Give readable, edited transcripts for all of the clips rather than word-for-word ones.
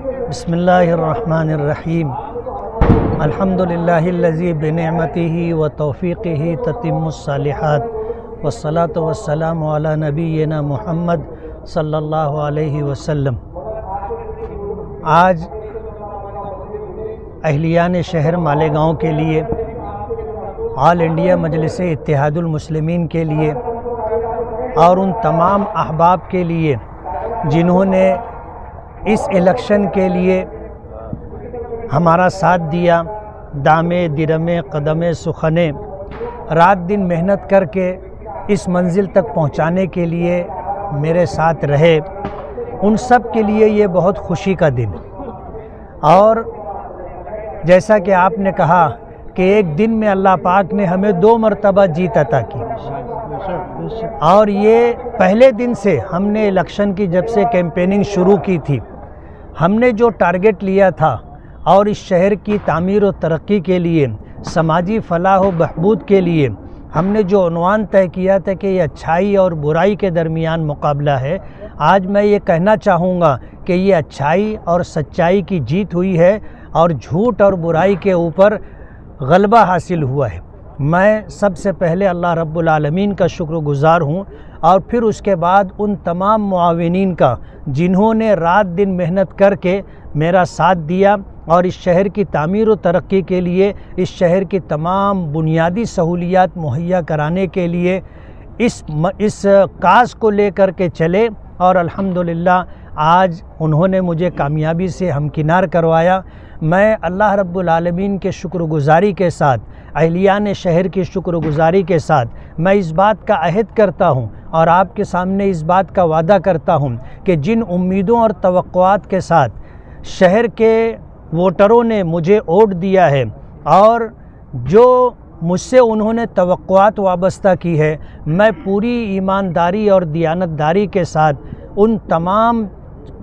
بسم اللہ الرحمن الرحیم الحمدللہ الذی بنعمتہ و توفیقہ تتم الصالحات والصلاة والسلام علی نبینا محمد صلی اللہ علیہ وسلم۔ آج اہلیان شہر مالیگاؤں کے لیے، آل انڈیا مجلس اتحاد المسلمین کے لیے اور ان تمام احباب کے لیے جنہوں نے اس الیکشن کے لیے ہمارا ساتھ دیا، دامے درمے قدمے سخنے، رات دن محنت کر کے اس منزل تک پہنچانے کے لیے میرے ساتھ رہے، ان سب کے لیے یہ بہت خوشی کا دن۔ اور جیسا کہ آپ نے کہا کہ ایک دن میں اللہ پاک نے ہمیں 2 مرتبہ جیت عطا کی، اور یہ پہلے دن سے ہم نے الیکشن کی جب سے کیمپیننگ شروع کی تھی، ہم نے جو ٹارگٹ لیا تھا اور اس شہر کی تعمیر و ترقی کے لیے، سماجی فلاح و بہبود کے لیے ہم نے جو عنوان طے کیا تھا کہ یہ اچھائی اور برائی کے درمیان مقابلہ ہے، آج میں یہ کہنا چاہوں گا کہ یہ اچھائی اور سچائی کی جیت ہوئی ہے اور جھوٹ اور برائی کے اوپر غلبہ حاصل ہوا ہے۔ میں سب سے پہلے اللہ رب العالمین کا شکر گزار ہوں، اور پھر اس کے بعد ان تمام معاونین کا جنہوں نے رات دن محنت کر کے میرا ساتھ دیا اور اس شہر کی تعمیر و ترقی کے لیے، اس شہر کی تمام بنیادی سہولیات مہیا کرانے کے لیے اس کاز کو لے کر کے چلے، اور الحمدللہ آج انہوں نے مجھے کامیابی سے ہمکنار کروایا۔ میں اللہ رب العالمین کے شکر گزاری کے ساتھ، اہلیان شہر کی شکر گزاری کے ساتھ میں اس بات کا عہد کرتا ہوں اور آپ کے سامنے اس بات کا وعدہ کرتا ہوں کہ جن امیدوں اور توقعات کے ساتھ شہر کے ووٹروں نے مجھے ووٹ دیا ہے، اور جو مجھ سے انہوں نے توقعات وابستہ کی ہے، میں پوری ایمانداری اور دیانتداری کے ساتھ ان تمام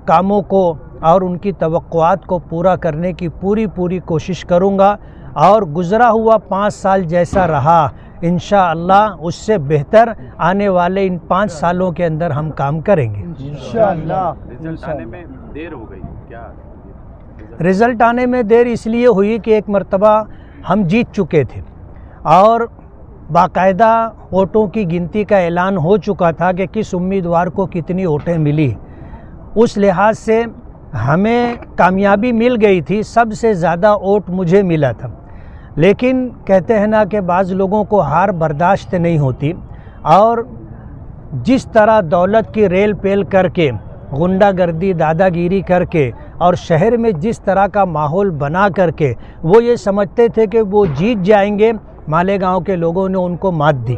کاموں کو اور ان کی توقعات کو پورا کرنے کی پوری کوشش کروں گا، اور گزرا ہوا 5 سال جیسا رہا انشاءاللہ اس سے بہتر آنے والے ان 5 سالوں کے اندر ہم کام کریں گے انشاءاللہ۔ رزلٹ آنے میں دیر ہو گئی کیا؟ رزلٹ آنے میں دیر اس لیے ہوئی کہ ایک مرتبہ ہم جیت چکے تھے اور باقاعدہ ووٹوں کی گنتی کا اعلان ہو چکا تھا کہ کس امیدوار کو کتنی ووٹیں ملی۔ اس لحاظ سے ہمیں کامیابی مل گئی تھی، سب سے زیادہ ووٹ مجھے ملا تھا، لیکن کہتے ہیں نا کہ بعض لوگوں کو ہار برداشت نہیں ہوتی، اور جس طرح دولت کی ریل پیل کر کے، غنڈہ گردی دادا گیری کر کے، اور شہر میں جس طرح کا ماحول بنا کر کے وہ یہ سمجھتے تھے کہ وہ جیت جائیں گے، مالیگاؤں کے لوگوں نے ان کو مات دی،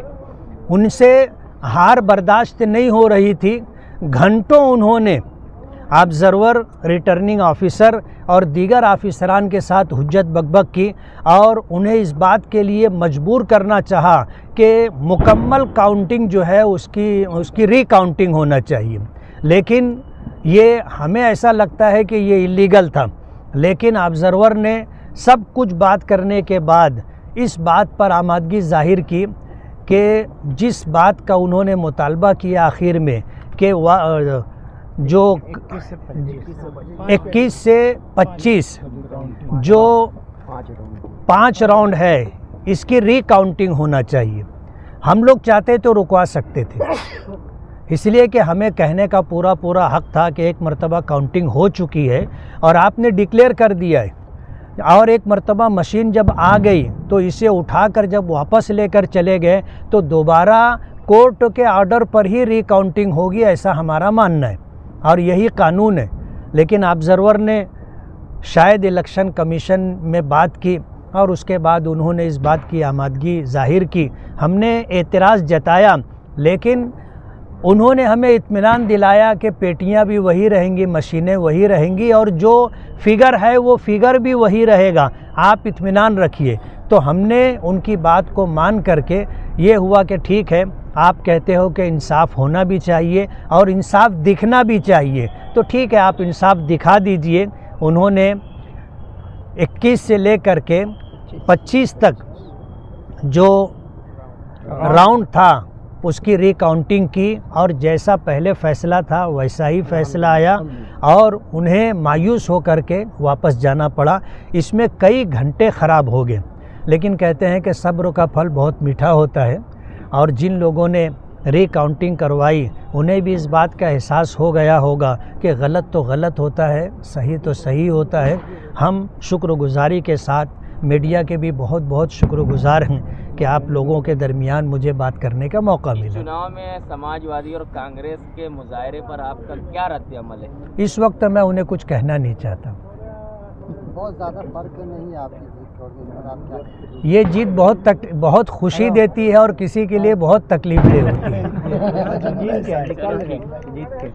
ان سے ہار برداشت نہیں ہو رہی تھی۔ گھنٹوں انہوں نے آبزرور، ریٹرننگ آفیسر اور دیگر آفیسران کے ساتھ حجت بک کی، اور انہیں اس بات کے لیے مجبور کرنا چاہا کہ مکمل کاؤنٹنگ جو ہے اس کی ری کاؤنٹنگ ہونا چاہیے، لیکن یہ ہمیں ایسا لگتا ہے کہ یہ اللیگل تھا، لیکن آبزرور نے سب کچھ بات کرنے کے بعد اس بات پر آمادگی ظاہر کی کہ جس بات کا انہوں نے مطالبہ کیا آخر میں کہ جو 21 سے 25 جو 5 راؤنڈ ہے اس کی ری کاؤنٹنگ ہونا چاہیے، ہم لوگ چاہتے تو رکوا سکتے تھے، اس لیے کہ ہمیں کہنے کا پورا حق تھا کہ ایک مرتبہ کاؤنٹنگ ہو چکی ہے اور آپ نے ڈکلیئر کر دیا ہے، اور ایک مرتبہ مشین جب آ گئی تو اسے اٹھا کر جب واپس لے کر چلے گئے تو دوبارہ کورٹ کے آرڈر پر ہی ری کاؤنٹنگ ہوگی، ایسا ہمارا ماننا ہے اور یہی قانون ہے۔ لیکن آبزرور نے شاید الیکشن کمیشن میں بات کی اور اس کے بعد انہوں نے اس بات کی آمادگی ظاہر کی، ہم نے اعتراض جتایا، لیکن انہوں نے ہمیں اطمینان دلایا کہ پیٹیاں بھی وہی رہیں گی، مشینیں وہی رہیں گی، اور جو فگر ہے وہ فگر بھی وہی رہے گا، آپ اطمینان رکھیے۔ تو ہم نے ان کی بات کو مان کر کے یہ ہوا کہ ٹھیک ہے، آپ کہتے ہو کہ انصاف ہونا بھی چاہیے اور انصاف دکھنا بھی چاہیے، تو ٹھیک ہے آپ انصاف دکھا دیجئے۔ انہوں نے 21 سے لے کر کے 25 تک جو راؤنڈ تھا اس کی ری کاؤنٹنگ کی اور جیسا پہلے فیصلہ تھا ویسا ہی فیصلہ آیا اور انہیں مایوس ہو کر کے واپس جانا پڑا. اس میں کئی گھنٹے خراب ہو گئے، لیکن کہتے ہیں کہ صبر کا پھل بہت میٹھا ہوتا ہے، اور جن لوگوں نے ری کاؤنٹنگ کروائی انہیں بھی اس بات کا احساس ہو گیا ہوگا کہ غلط تو غلط ہوتا ہے، صحیح تو صحیح ہوتا ہے. ہم شکر گزاری کے ساتھ میڈیا کے بھی بہت بہت شکر گزار ہیں کہ آپ لوگوں کے درمیان مجھے بات کرنے کا موقع ملا. چناؤ میں سماجوادی اور کانگریس کے مظاہرے پر آپ کا کیا رد عمل ہے؟ اس وقت میں انہیں کچھ کہنا نہیں چاہتا. بہت زیادہ فرق نہیں آپ کی جیت اور اس پر آپ کیا کہیں؟ یہ جیت بہت خوشی دیتی ہے اور کسی کے لیے بہت تکلیف دہ ہوتی ہے.